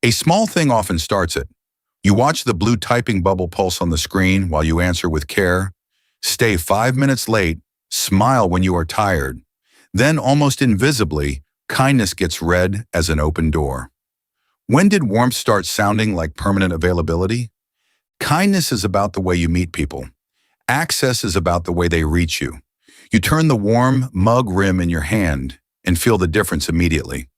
A small thing often starts it. You watch the blue typing bubble pulse on the screen while you answer with care, stay 5 minutes late, smile when you are tired. Then, almost invisibly, kindness gets read as an open door. When did warmth start sounding like permanent availability? Kindness is about the way you meet people. Access is about the way they reach you. You turn the warm mug rim in your hand and feel the difference immediately.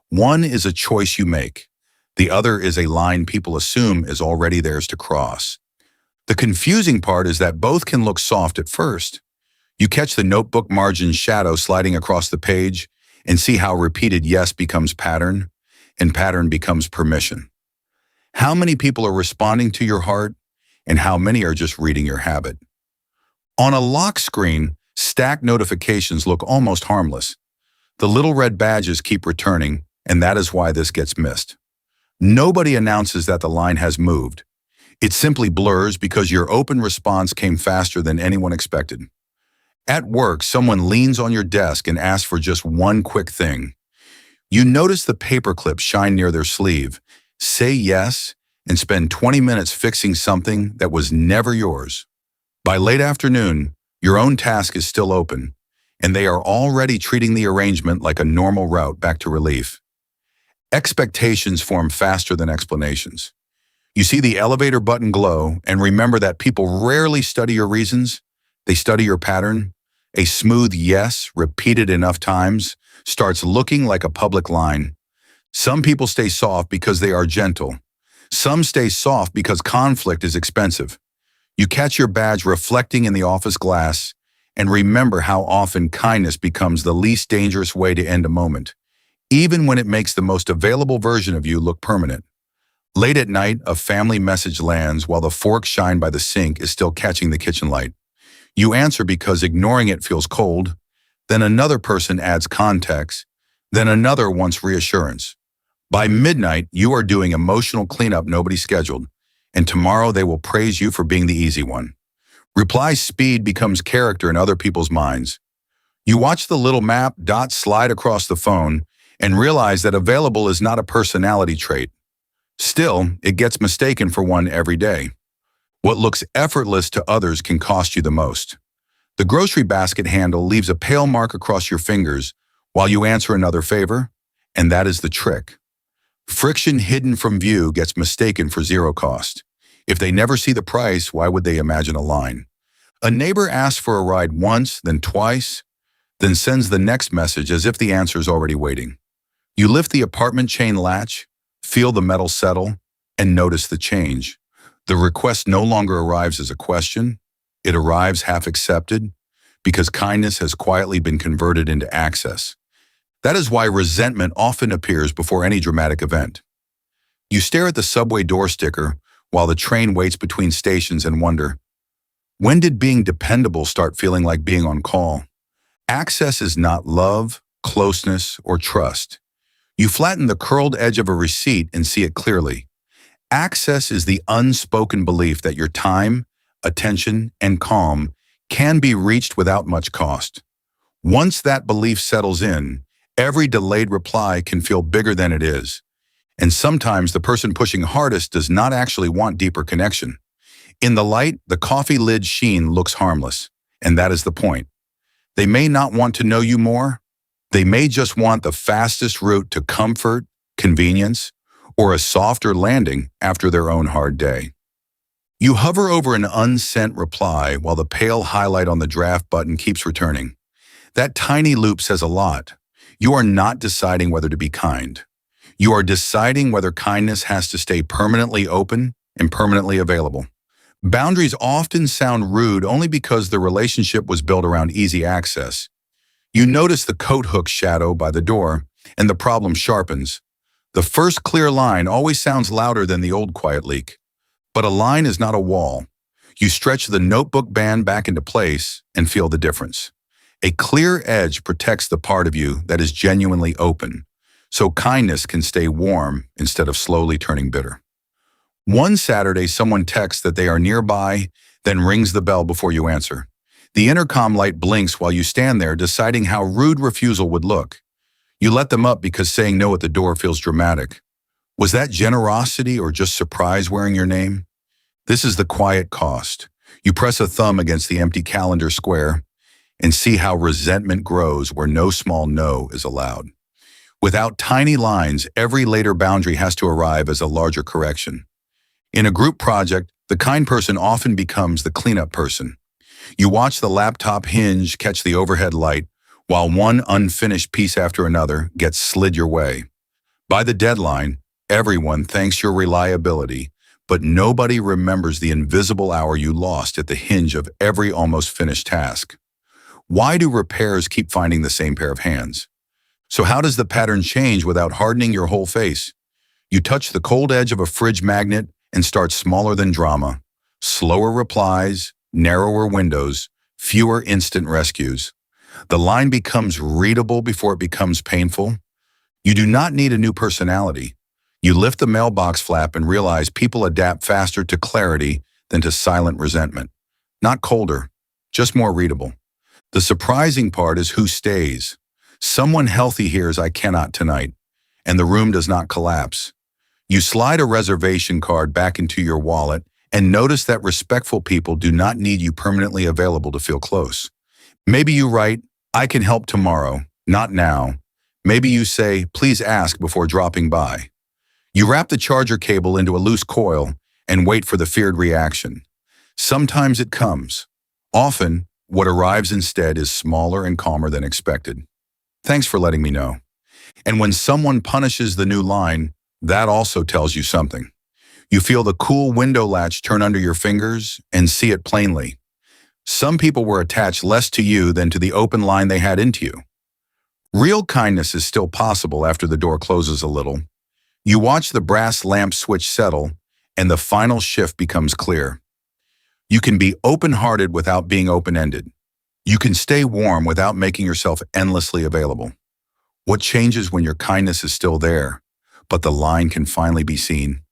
One is a choice you make. The other is a line people assume is already theirs to cross. The confusing part is that both can look soft at first. You catch the notebook margin shadow sliding across the page and see how repeated yes becomes pattern and pattern becomes permission. How many people are responding to your heart and how many are just reading your habit? On a lock screen, stacked notifications look almost harmless. The little red badges keep returning, and that is why this gets missed. Nobody announces that the line has moved. It simply blurs because your open response came faster than anyone expected. At work, someone leans on your desk and asks for just one quick thing. You notice the paperclip shine near their sleeve, say yes, and spend 20 minutes fixing something that was never yours. By late afternoon, your own task is still open, and they are already treating the arrangement like a normal route back to relief. Expectations form faster than explanations. You see the elevator button glow and remember that people rarely study your reasons. They study your pattern. A smooth yes, repeated enough times, starts looking like a public line. Some people stay soft because they are gentle. Some stay soft because conflict is expensive. You catch your badge reflecting in the office glass and remember how often kindness becomes the least dangerous way to end a moment, even when it makes the most available version of you look permanent. Late at night, a family message lands while the fork shined by the sink is still catching the kitchen light. You answer because ignoring it feels cold. Then another person adds context. Then another wants reassurance. By midnight, you are doing emotional cleanup nobody scheduled, and tomorrow they will praise you for being the easy one. Reply speed becomes character in other people's minds. You watch the little map dot slide across the phone and realize that available is not a personality trait. Still, it gets mistaken for one every day. What looks effortless to others can cost you the most. The grocery basket handle leaves a pale mark across your fingers while you answer another favor, and that is the trick. Friction hidden from view gets mistaken for zero cost. If they never see the price, why would they imagine a line? A neighbor asks for a ride once, then twice, then sends the next message as if the answer is already waiting. You lift the apartment chain latch, feel the metal settle, and notice the change. The request no longer arrives as a question. It arrives half accepted because kindness has quietly been converted into access. That is why resentment often appears before any dramatic event. You stare at the subway door sticker while the train waits between stations and wonder, when did being dependable start feeling like being on call? Access is not love, closeness, or trust. You flatten the curled edge of a receipt and see it clearly. Access is the unspoken belief that your time, attention, and calm can be reached without much cost. Once that belief settles in, every delayed reply can feel bigger than it is. And sometimes the person pushing hardest does not actually want deeper connection. In the light, the coffee lid sheen looks harmless, and that is the point. They may not want to know you more. They may just want the fastest route to comfort, convenience, or a softer landing after their own hard day. You hover over an unsent reply while the pale highlight on the draft button keeps returning. That tiny loop says a lot. You are not deciding whether to be kind. You are deciding whether kindness has to stay permanently open and permanently available. Boundaries often sound rude only because the relationship was built around easy access. You notice the coat hook shadow by the door, and the problem sharpens. The first clear line always sounds louder than the old quiet leak. But a line is not a wall. You stretch the notebook band back into place and feel the difference. A clear edge protects the part of you that is genuinely open, so kindness can stay warm instead of slowly turning bitter. One Saturday, someone texts that they are nearby, then rings the bell before you answer. The intercom light blinks while you stand there deciding how rude refusal would look. You let them up because saying no at the door feels dramatic. Was that generosity or just surprise wearing your name? This is the quiet cost. You press a thumb against the empty calendar square and see how resentment grows where no small no is allowed. Without tiny lines, every later boundary has to arrive as a larger correction. In a group project, the kind person often becomes the cleanup person. You watch the laptop hinge catch the overhead light while one unfinished piece after another gets slid your way. By the deadline, everyone thanks your reliability, but nobody remembers the invisible hour you lost at the hinge of every almost finished task. Why do repairs keep finding the same pair of hands? So how does the pattern change without hardening your whole face? You touch the cold edge of a fridge magnet and start smaller than drama. Slower replies, narrower windows, fewer instant rescues. The line becomes readable before it becomes painful. You do not need a new personality. You lift the mailbox flap and realize people adapt faster to clarity than to silent resentment. Not colder, just more readable. The surprising part is who stays. Someone healthy hears "I cannot tonight," and the room does not collapse. You slide a reservation card back into your wallet and notice that respectful people do not need you permanently available to feel close. Maybe you write, "I can help tomorrow, not now." Maybe you say, "Please ask before dropping by." You wrap the charger cable into a loose coil and wait for the feared reaction. Sometimes it comes. Often, what arrives instead is smaller and calmer than expected. Thanks for letting me know. And when someone punishes the new line, that also tells you something. You feel the cool window latch turn under your fingers and see it plainly. Some people were attached less to you than to the open line they had into you. Real kindness is still possible after the door closes a little. You watch the brass lamp switch settle, and the final shift becomes clear. You can be open-hearted without being open-ended. You can stay warm without making yourself endlessly available. What changes when your kindness is still there, but the line can finally be seen?